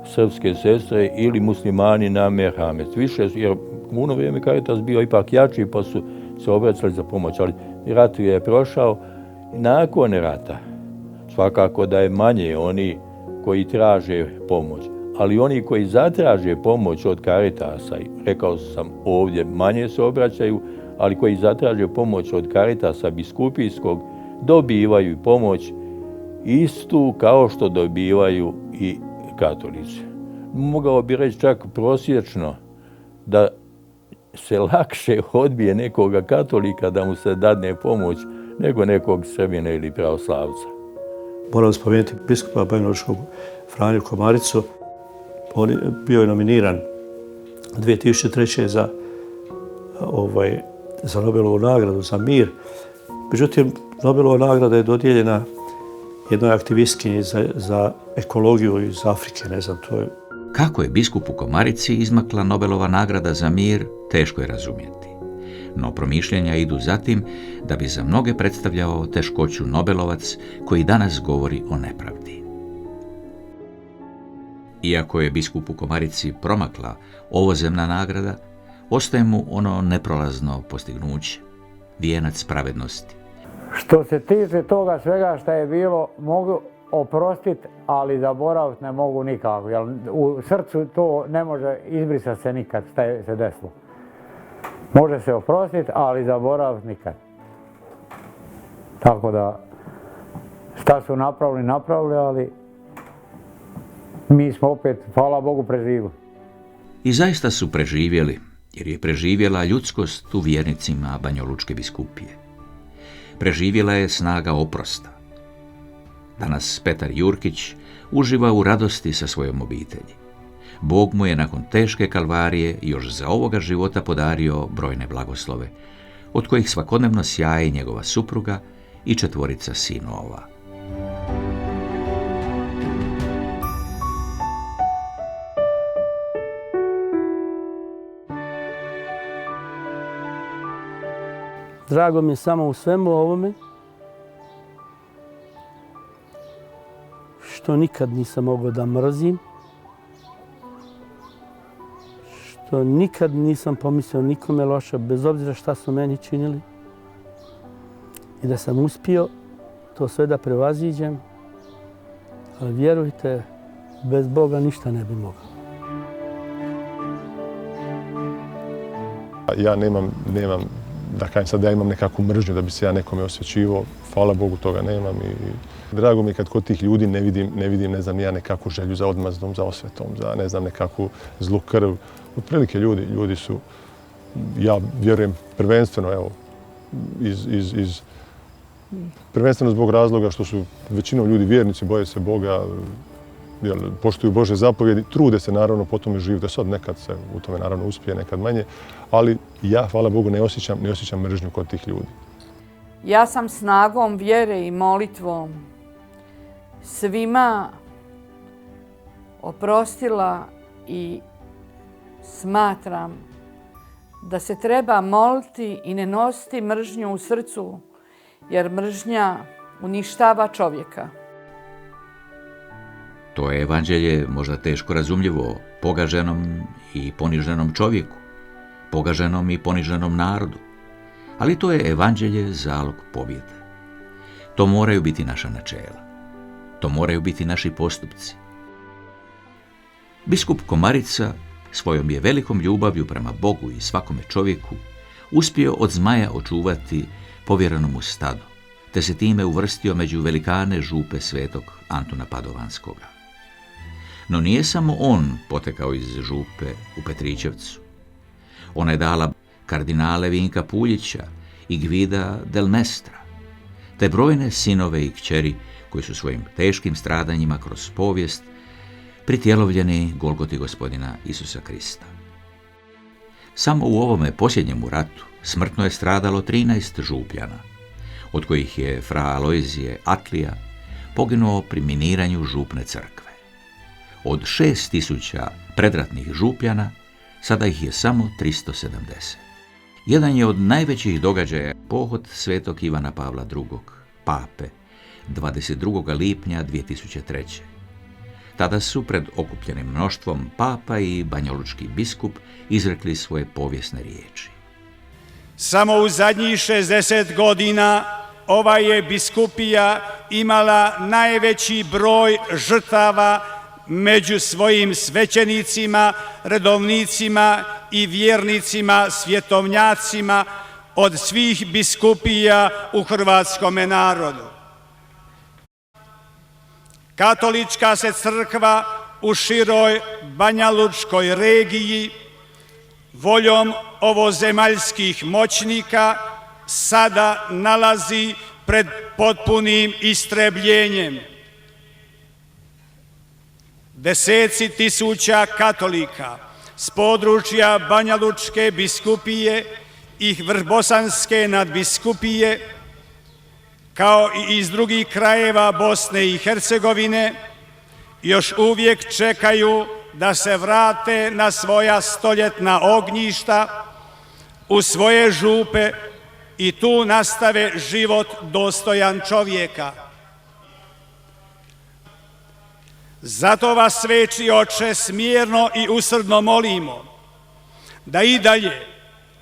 K: Srpske sestre ili muslimani na Merhamet. Više, jer u ono vrijeme Caritas bio ipak jači pa su se obraćali za pomoć, ali rat je prošao. Nakon rata svakako da je manje oni koji traže pomoć, ali oni koji zatraže pomoć od Caritasa, rekao sam ovdje, manje se obraćaju, ali koji zatraže pomoć od Caritasa biskupijskog, dobivaju pomoć istu kao što dobivaju i katolici. Mogao bi reći čak prosječno da se lakše odbije nekoga katolika da mu se dadne pomoć nego nekog Srbina ili pravoslavca.
B: Moram spomenuti biskupa Banjalučkog Franju Komaricu. On bio je nominiran 2003. za Nobelovu nagradu za mir. Međutim, Nobelova nagrada je dodijeljena jednoj aktivistkinji za ekologiju iz Afrike, ne znam, to je.
A: Kako je biskupu Komarici izmakla Nobelova nagrada za mir, teško je razumjeti. No promišljenja idu za tim da bi za mnoge predstavljao teškoću Nobelovac koji danas govori o nepravdi. Iako je biskupu Komarici promakla ovozemna nagrada, ostaje mu ono neprolazno postignuće, vijenac pravednosti.
I: Što se tiče toga svega što je bilo, mogu oprostiti, ali zaboraviti ne mogu nikako. Jer u srcu to ne može izbrisati se nikad što je se desilo. Može se oprostiti, ali zaboraviti nikad. Tako da, šta su napravili, ali mi smo opet, hvala Bogu, preživjeli.
A: I zaista su preživjeli, jer je preživjela ljudskost u vjernicima Banjalučke biskupije. Preživjela je snaga oprosta. Danas Petar Jurkić uživa u radosti sa svojom obitelji. Bog mu je nakon teške kalvarije još za ovoga života podario brojne blagoslove, od kojih svakodnevno sjaji njegova supruga i 4 sinova.
C: Drago mi je samo u svemu ovome što nikad nisam mogao da mrzim, što nikad nisam pomislio nikome loše, bez obzira šta su meni činili, i da sam uspio to sve da prevaziđem, ali vjerujte, bez Boga ništa ne bi mogao.
F: Ja nemam, da kažem sad da ja imam nekakvu mržnju da bi se ja nekome osvećivao, hvala Bogu toga nemam i drago mi je kad kod tih ljudi ne vidim, ne znam, ja nekakvu želju za odmazdom, za osvetom, za ne znam, nekakvu zlu krv. Otprilike ljudi su, ja vjerujem prvenstveno, evo, prvenstveno zbog razloga što su većinom ljudi vjernici, boje se Boga, poštuju Bože zapovjedi, trude se naravno po tome živjeti, da sad nekad se u tome naravno uspije, nekad manje, ali ja, hvala Bogu, ne osjećam mržnju kod tih ljudi.
D: Ja sam snagom vjere i molitvom svima oprostila i smatram da se treba moliti i ne nositi mržnju u srcu, jer mržnja uništava čovjeka.
A: To je evanđelje možda teško razumljivo pogaženom i poniženom čovjeku, pogaženom i poniženom narodu, ali to je evanđelje zalog pobjede. To moraju biti naša načela. To moraju biti naši postupci. Biskup Komarica svojom je velikom ljubavlju prema Bogu i svakome čovjeku uspio od zmaja očuvati povjereno mu stado, te se time uvrstio među velikane župe svetog Antuna Padovanskoga. No nije samo on potekao iz župe u Petričevcu. Ona je dala kardinale Vinka Puljića i Gvida del Mestra, te brojne sinove i kćeri koji su svojim teškim stradanjima kroz povijest pritjelovljeni Golgoti Gospodina Isusa Krista. Samo u ovome posljednjemu ratu smrtno je stradalo 13 župljana, od kojih je fra Alojzije Atlija poginuo pri miniranju župne crkve. Od 6000 predratnih župljana sada ih je samo 370. Jedan je od najvećih događaja pohod svetog Ivana Pavla II, pape, 22. lipnja 2003. Tada su pred okupljenim mnoštvom papa i banjalučki biskup izrekli svoje povijesne riječi.
L: Samo u zadnjih 60 godina ova je biskupija imala najveći broj žrtava među svojim svećenicima, redovnicima i vjernicima, svjetovnjacima od svih biskupija u hrvatskome narodu. Katolička se crkva u široj banjalučkoj regiji voljom ovozemaljskih moćnika sada nalazi pred potpunim istrebljenjem. Deseci tisuća katolika s područja Banjalučke biskupije i Vrhbosanske nadbiskupije, kao i iz drugih krajeva Bosne i Hercegovine, još uvijek čekaju da se vrate na svoja stoljetna ognjišta, u svoje župe i tu nastave život dostojan čovjeka. Zato vas, sveći Oče, smjerno i usrdno molimo da i dalje,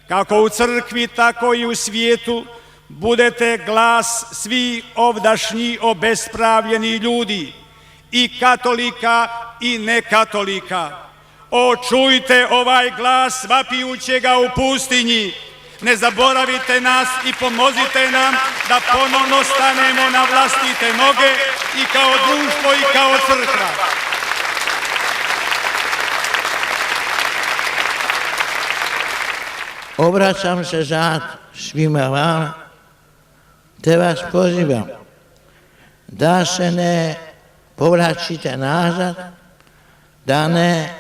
L: kako u crkvi, tako i u svijetu, budete glas svih ovdašnjih obespravljenih ljudi, i katolika i nekatolika. O, čujte ovaj glas vapijućega u pustinji, Ne zaboravite nas i pomozite nam da ponovno stanemo na vlastite noge i kao društvo i kao crkva.
M: Obraćam se zato svima vama, te vas pozivam da se ne povlačite nazad, da ne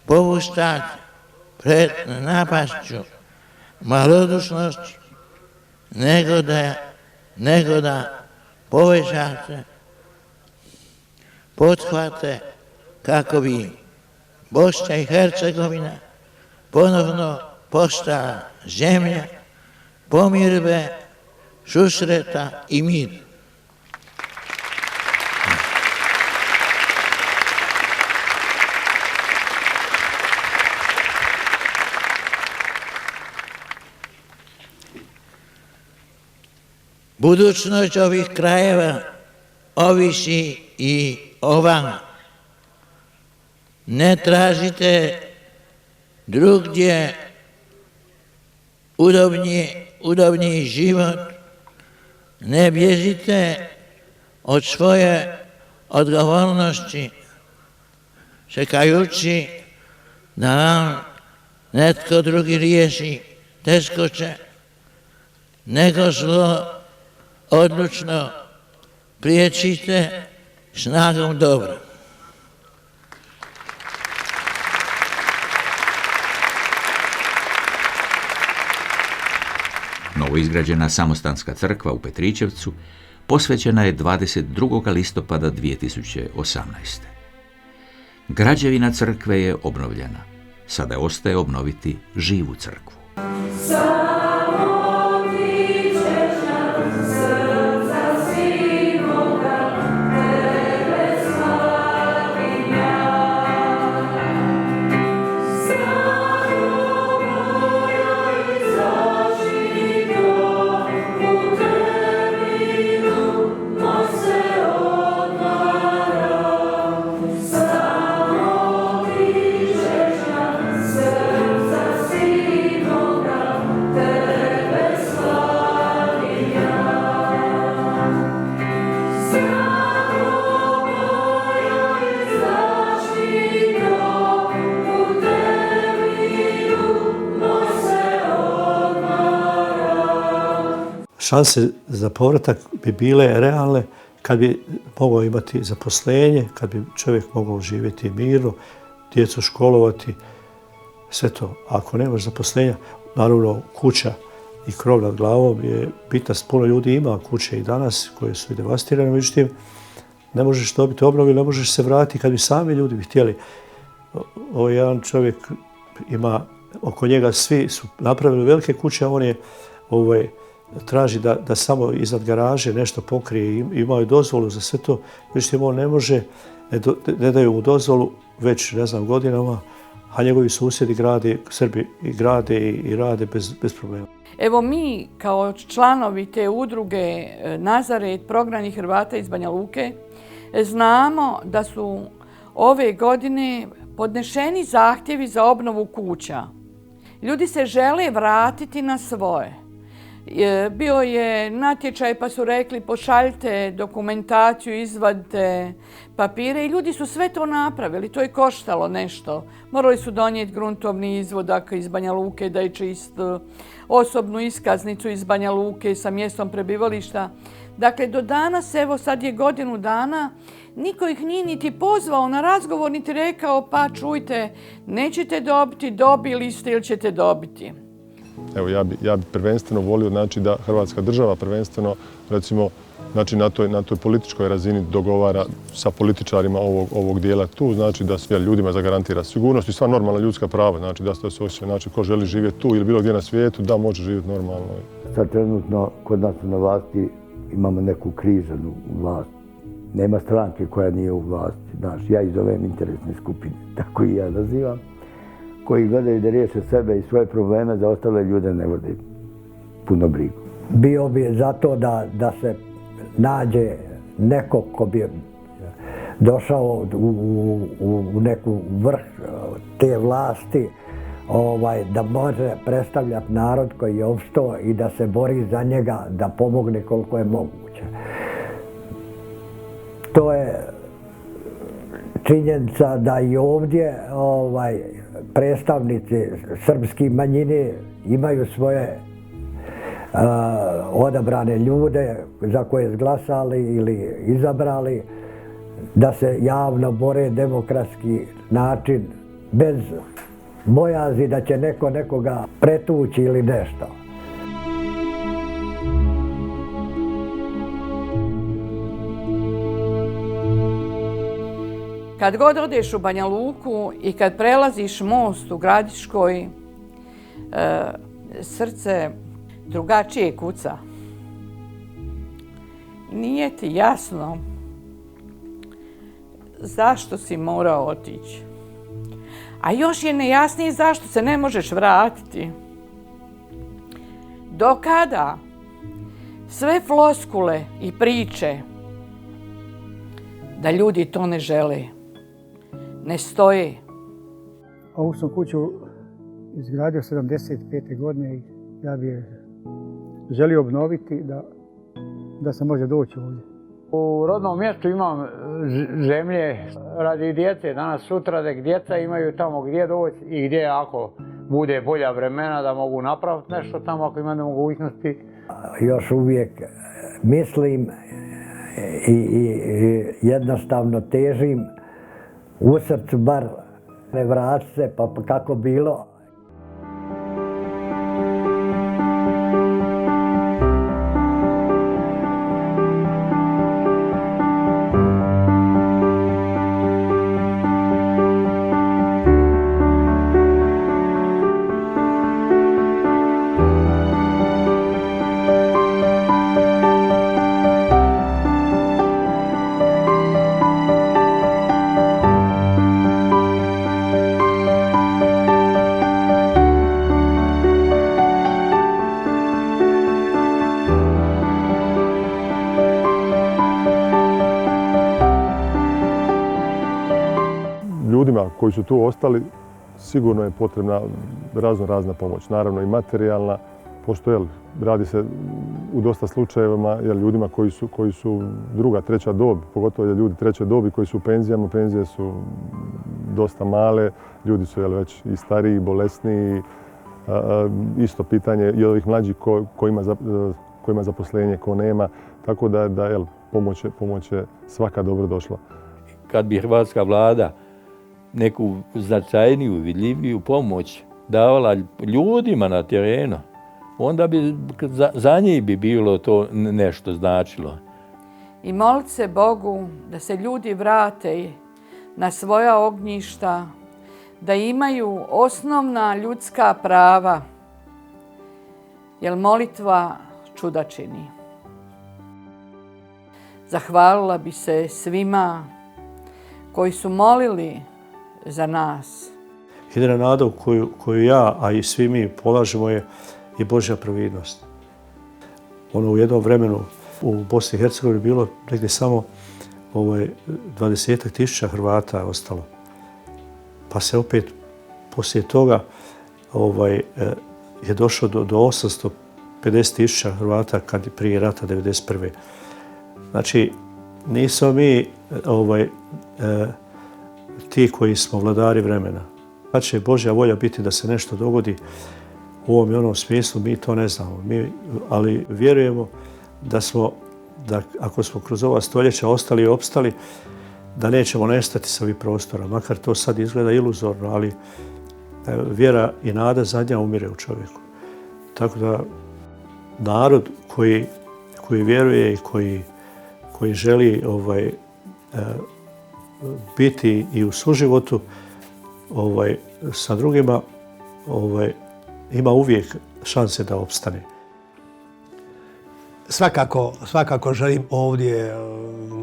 M: povustate pred napašću malodušnosti, nego da povećate pothvate kako bi Bosna i Hercegovina ponovno postala zemlja pomirbe, susreta i mir. Budućnost ovih krajeva ovisi i o vama. Ne tražite drugdje udobniji život, ne bježite od svoje odgovornosti, čekajući da vam netko drugi riješi teškoće, nego zlo odlučno priječite snagom dobra.
A: Novoizgrađena samostanska crkva u Petričevcu posvećena je 22. listopada 2018. Građevina crkve je obnovljena. Sada ostaje obnoviti živu crkvu.
B: Šanse za povratak bi bile realne kad bi mogao imati zaposlenje, kad bi čovjek mogao živjeti mirno, djecu školovati, sve to. Ako nemaš zaposlenja, naravno kuća i krov nad glavom je bitna. Puno ljudi ima kuće i danas koje su devastirane, međutim ne možeš dobiti obnovu, ne možeš se vratiti kad bi sami ljudi bi htjeli. Ovo jedan čovjek ima, oko njega svi su napravili velike kuće, a on je traži da samo iznad garaže nešto pokrije. Imao je dozvolu za sve to, međutim on ne može, ne daju mu dozvolu već godinama, a njegovi susjedi grade, Srbi grade i rade bez problema.
D: Evo mi kao članovi te udruge Nazaret, prognanih Hrvata iz Banja Luke, znamo da su ove godine podnešeni zahtjevi za obnovu kuća. Ljudi se žele vratiti na svoje. Bio je natječaj pa su rekli pošaljite dokumentaciju, izvadite papire i ljudi su sve to napravili. To je koštalo nešto. Morali su donijeti gruntovni izvodak iz Banja Luke, da je čist, osobnu iskaznicu iz Banja Luke sa mjestom prebivališta. Dakle, do danas, evo sad je godinu dana, niko ih nije niti pozvao na razgovor, niti rekao pa čujte, nećete dobiti, dobili ste ili ćete dobiti.
F: Evo, ja bi prvenstveno volio, znači, da Hrvatska država prvenstveno, recimo, znači, na toj političkoj razini dogovara sa političarima ovog dijela tu, znači da sve ljudima zagarantira sigurnost i sva normalna ljudska prava, znači da se osjeća, znači ko želi živjeti tu ili bilo gdje na svijetu, da može živjeti normalno.
G: Sad trenutno kod nas na vlasti imamo neku križanu vlast. Nema stranke koja nije u vlasti, znaš, ja izovem interesne skupine, tako i ja nazivam, koji gledaju da riješe sebe i svoje probleme, za ostale ljude ne vode puno brigu.
E: Bio bi zato da se nađe neko ko bi došao u neku vrh te vlasti, da može predstavljati narod koji je opstao i da se bori za njega, da pomogne koliko je moguće. To je činjenica da i ovdje predstavnici srpske manjine imaju svoje odabrane ljude za koje izglasali ili izabrali, da se javno bore demokratski način bez bojazi da će neko nekoga pretući ili nešto.
D: Kad god odeš u Banja Luku i kad prelaziš most u Gradiškoj, srce drugačije kuca. Nije ti jasno zašto si morao otići. A još je nejasnije zašto se ne možeš vratiti. Do kada sve floskule i priče da ljudi to ne žele, ne stoje.
H: Ovu sam kuću izgradio 75. godine i ja bi je želio obnoviti da se može doći ovdje.
I: U rodnom mjestu imam zemlje radi djece, danas sutra da djeca imaju tamo gdje doći i gdje ako bude bolja vremena da mogu napraviti nešto tamo ako imaju mogućnosti.
E: Još uvijek mislim i jednostavno težim u srcu bar ne vrati se pa kako bilo.
F: Ljudima koji su tu ostali sigurno je potrebna razna pomoć, naravno i materijalna, pošto radi se u dosta slučajevima ljudima koji su druga, treća dob, pogotovo ljudi treće dobi koji su u penzijama, penzije su dosta male, ljudi su već i stariji, bolesniji, isto pitanje i ovih mlađih ko ima zaposlenje, ko nema, tako da pomoć je svaka dobro došla.
K: Kad bi hrvatska vlada neku značajniju, vidljiviju pomoć davala ljudima na terenu, onda bi za njih bi bilo to nešto značilo.
D: I molit se Bogu da se ljudi vrate na svoja ognjišta, da imaju osnovna ljudska prava, jer molitva čuda čini. Zahvalila bi se svima koji su molili za nas.
B: Jedina nada koju ja, a i svi mi polažemo je Božja providnost. U jednom vremenu u Bosni i Hercegovini bilo negdje samo 20.000 Hrvata ostalo. Pa se opet poslije toga je došlo do 850.000 Hrvata kad prije rata 1991. Znači, nismo mi ti koji smo vladari vremena. Kad će Božja volja biti da se nešto dogodi u ovom i onom smislu, mi to ne znamo. Ali vjerujemo da ako smo kroz ova stoljeća ostali i opstali, da nećemo nestati sa ovih prostora. Makar to sad izgleda iluzorno, ali vjera i nada zadnja umire u čovjeku. Tako da narod koji vjeruje i koji želi biti i u suživotu sa drugima, ima uvijek šanse da opstane.
N: Svakako želim ovdje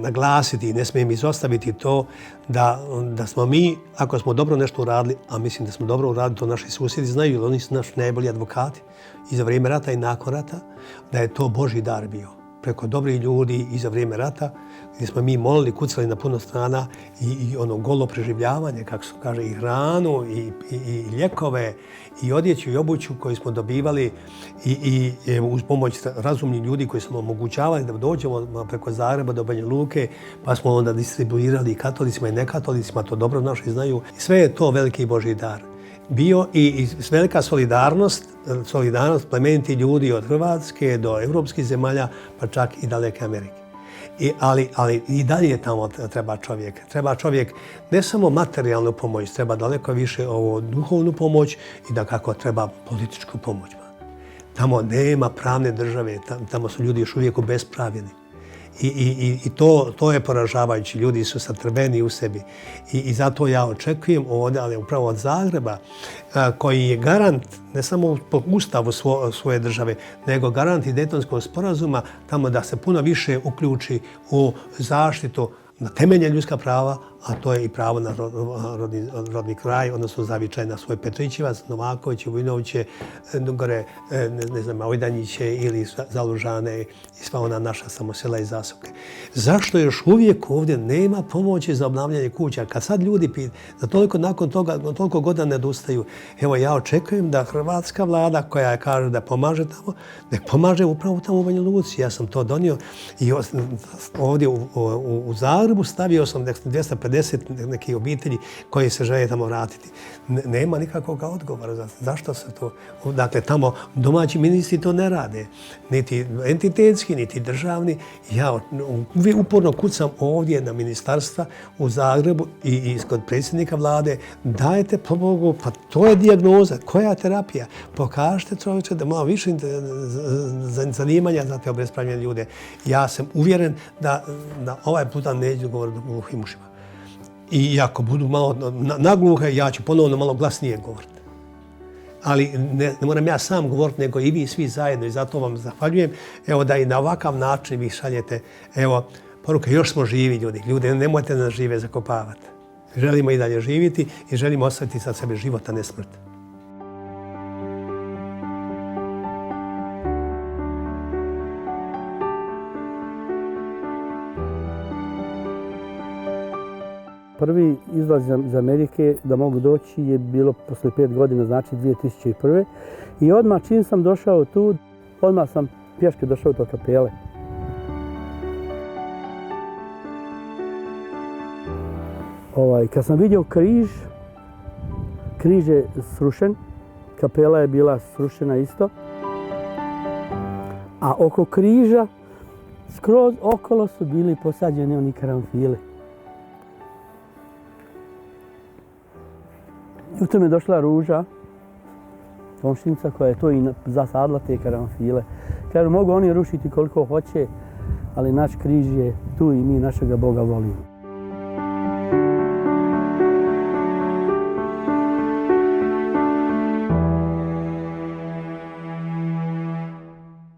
N: naglasiti i ne smijem izostaviti to da smo mi, ako smo dobro nešto uradili, a mislim da smo dobro uradili, to naši susjedi znaju, jer oni su naši najbolji advokati i za vrijeme rata i nakon rata, da je to Božji dar bio. preko dobrih ljudi i za vrijeme rata, gdje smo mi molili, kucali na puno strana i ono golo preživljavanje, kako se kaže, i hranu, i ljekove, i odjeću i obuću koju smo dobivali i uz pomoć razumnih ljudi koji smo omogućavali da dođemo preko Zagreba do Banja Luke, pa smo onda distribuirali i katolicima i nekatolicima, to dobro naši znaju. Sve je to veliki Božji dar bio i velika solidarnost plemeniti ljudi od Hrvatske do evropskih zemalja, pa čak i daleke Amerike. Ali i dalje tamo treba čovjek. Treba čovjek ne samo materijalnu pomoć, treba daleko više duhovnu pomoć i da kako treba političku pomoć. Tamo nema pravne države, tamo su ljudi još uvijek obespravljeni. I to je poražavajuće. Ljudi su satrveni u sebi. I zato ja očekujem ovdje, ali upravo od Zagreba, koji je garant ne samo po ustavu svoje države, nego garant i Dejtonskog sporazuma, tamo da se puno više uključi u zaštitu na temelje ljudska prava, a to je i pravo na rodni kraj, odnosno zavičaj na svoj Petrićevac, Novakoviće, Vujnoviće, gore, ne znam, Ojdanjiće ili Zalužane i sva ona naša samosela i Zasuke. Zašto još uvijek ovdje nema pomoći za obnavljanje kuća? Kad sad ljudi za toliko nakon toga, toliko godina ne odustaju, evo ja očekujem da hrvatska vlada koja kaže da pomaže tamo, nek pomaže upravo tamo u Banja Luci. Ja sam to donio i ovdje u Zagrebu stavio sam 250 neke obitelji koji se žele tamo vratiti. Nema nikakvog odgovora. Zašto se to... Dakle, tamo domaći ministri to ne rade. Niti entitetski, niti državni. Ja uporno kucam ovdje na ministarstva u Zagrebu i kod predsjednika vlade. Dajte pobogu, pa to je dijagnoza. Koja je terapija? Pokažite čovječe da malo više zanimanja za te obespravljene ljude. Ja sam uvjeren da ovaj puta neću govoriti o gluhim ušima. I ako budu malo nagluhe, ja ću ponovno malo glasnije govoriti. Ali ne moram ja sam govoriti, nego i vi svi zajedno. I zato vam zahvaljujem. Evo da i na ovakav način vi šaljete, evo, poruka, još smo živi ljudi. Ljude, nemojte nas žive zakopavati. Želimo i dalje živjeti i želimo ostaviti sa sebe život, a ne smrt.
C: Prvi izlaz iz Amerike da mogu doći je bilo posle 5 godina, znači 2001. I odmah čim sam došao tu, odmah sam pješke došao do kapele. Kad sam vidio križ je srušen, kapela je bila srušena isto. A oko križa, skroz okolo su bili posađeni oni karanfili. U tom je došla Ruža, komšinica koja je to i zasadila te karanfile. Kažu, mogu oni rušiti koliko hoće, ali naš križ je tu i mi našega Boga volimo.